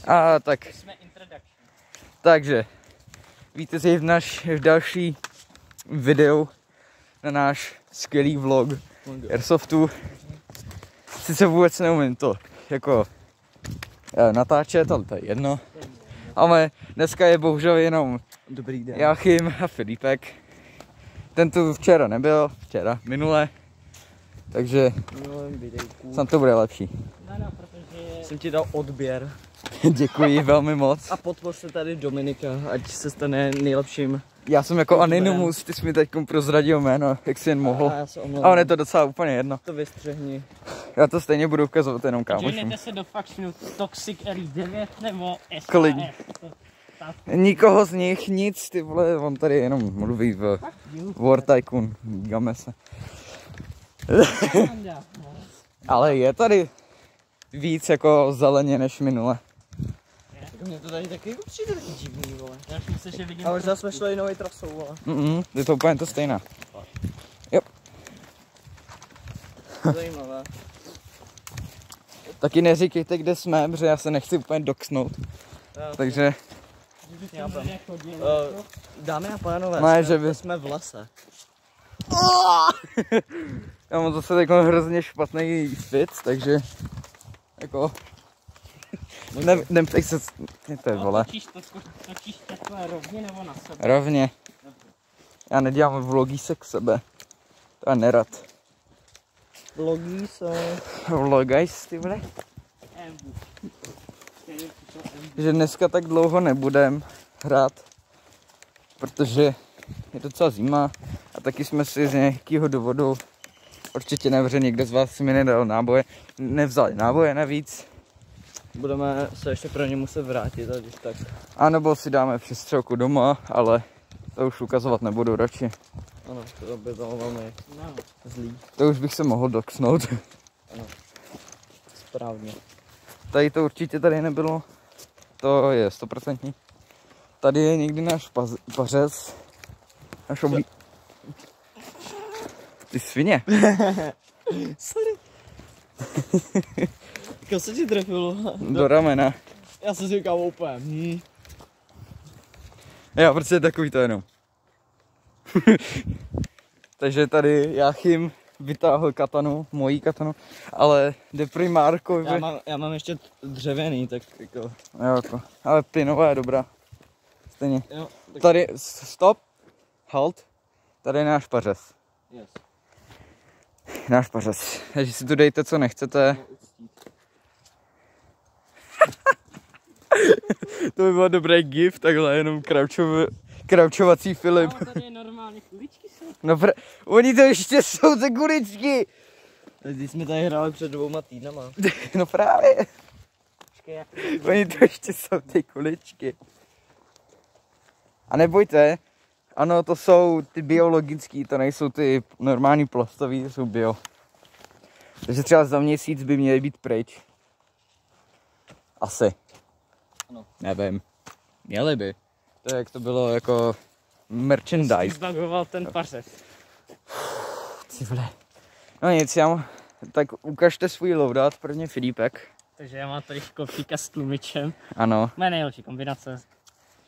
A tak. Takže, víte si v další videu na náš skvělý vlog Airsoftu. Sice vůbec neumím to jako natáčet, ale to je jedno. Ale dneska je bohužel jenom Dobrý den. Jáchym a Filipek. Ten tu včera nebyl, minule. Takže snad to bude lepší. No, protože jsem ti dal odběr. Děkuji velmi moc. A podpoř se tady Dominika, ať se stane nejlepším. Já jsem jako Anonymous, ty jsi mi teď prozradil jméno, jak jsi jen mohl. A on je to docela úplně jedno. To vystřehni. Já to stejně budu ukazovat jenom kámošům. Joinete se do fakčnu Toxic RI9 nebo SAF. Kolik? Nikoho z nich nic, ty vole, on tady jenom mluví v War Tycoon, díváme se. Ale je tady víc jako zeleně než minule. Mně to tady taky přijde taky divný, vole. Já si myslím, že vidím. Ale zase jsme šli novou trasou, vole. Je to úplně to stejná. Jo. Zajímavé. Taky neříkejte, kde jsme, protože já se nechci úplně doksnout. Takže... Dámy a pánové, no, že by... jsme v lese. Já mám zase takový hrozně špatný fit, takže... Jako... Neptej se, to je vole. Točíš takhle rovně nebo na sebe? Rovně. Já nedělám vlogy se k sebe. To je nerad. Vlogy se... Vlogajs, ty vole. Že dneska tak dlouho nebudem hrát, protože je docela zima a taky jsme si z nějakého důvodu, určitě nevře, někdo z vás si mi nedal náboje, nevzali náboje navíc. Budeme se ještě pro ně muset vrátit, a když tak. A nebo si dáme přestřelku doma, ale to už ukazovat nebudu radši. Ano, to by bylo velmi zlý. To už bych se mohl doksnout. Ano, správně. Tady to určitě tady nebylo, to je 100%. Tady je někdy náš pařez. Náš Ty svině. Sorry. Kam se ti trefilo? Do ramena. Já jsem si říkal úplně. Jo, protože takový to jenom. Takže tady Jáchym vytáhl katanu, mojí katanu, ale jde primárko. Já mám ještě dřevěný, tak jako. Jo, jako. Ale plynová je dobrá. Stejně. Jo, tak... Tady, stop, halt, tady je náš pařez. Yes. Náš pařez. Takže si tu dejte, co nechcete. To by byl dobrý gif, takhle jenom kraučovací Filip. No, tady je normálně kuličky jsou. No oni to ještě jsou ty kuličky. Když jsme tady hráli před 2 týdnama. No právě. Oni to ještě jsou ty kuličky. A nebojte, ano, to jsou ty biologický, to nejsou ty normální plastový, to jsou bio. Takže třeba za měsíc by měly být pryč. Asi. Ano. Nevím. Měly by. To je, jak to bylo jako merchandise. Zbagoval ten pařez. Ty vole. No nic, tak ukažte svůj loadout, prvně Filipek. Takže já mám tady kopíka s tlumičem. Ano. Moje nejlepší kombinace.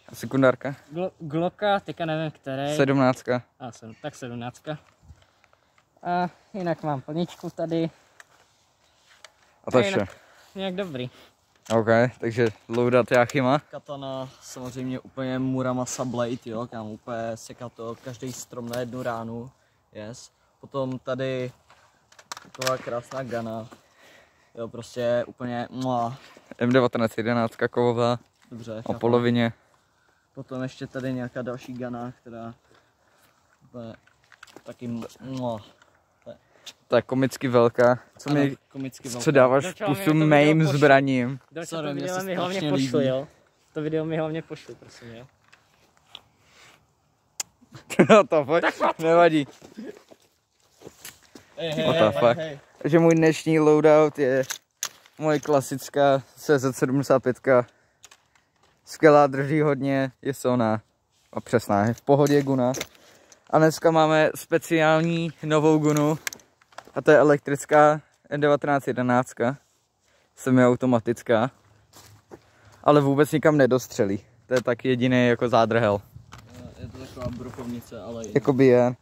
A sekundárka? Glocka, teďka nevím který. 17. Tak 17. A jinak mám plničku tady. A to vše. Nějak dobrý. OK, takže loadout Jáchyma. Katana, samozřejmě úplně Muramasa Blade, jo, kam úplně seká to každý strom na jednu ránu. Yes. Potom tady taková krásná gana. Jo, prostě úplně M1911 kovová. Dobře. O polovině. Potom ještě tady nějaká další gana, která úplně taky To je komicky velká. Co dáváš pusu mým zbraním? To video mi hlavně pošli, jo. To video mi hlavně pošli, prosím, jo. No to pojď, nevadí. What the fuck. Takže můj dnešní loadout je moje klasická CZ75. Skvělá, drží hodně, je silná a přesná, je v pohodě guna. A dneska máme speciální novou gunu. A to je elektrická M1911. Semiautomatická. ale vůbec nikam nedostřelí. To je tak jediný jako zádrhel. Je to taková brokovnice, ale jinak. Jakoby je.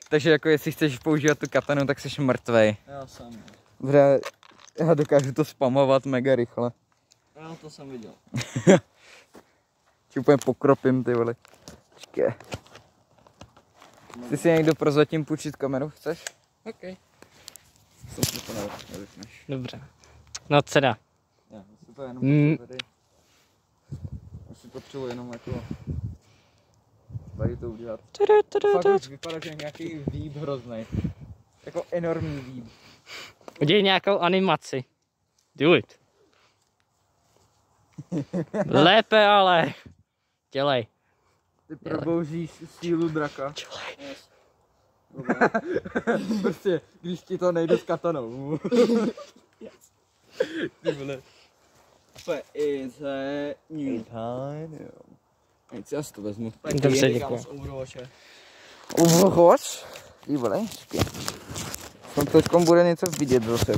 Takže jako jestli chceš používat tu katanu, tak jsi mrtvej. Já jsem. Dobře, já dokážu to spamovat mega rychle. Já to jsem viděl. Či úplně pokropím, ty vole. Počkej. Chci si někdo prozatím půjčit kameru, chceš? OK. Jsem si to nevypneš. Dobře. No co dá? Já si to jenom tady. Já si potřebuji jenom jako tady to udělat. Fakt už vypadá, že nějaký výb hrozný. Jako enormní výb. Udělej nějakou animaci. Do it. Lépe ale. Dělej. Ty probouříš sílu draka. Dělej. Yes. Prostě, když ti to nejde s katanou. Ty vole. But it's a new time. Teď já si to vezmu. Dobře, děkuji. z Overwatche. Overwatch? Ty vole, počkej. Snad teďkom bude něco vidět zase.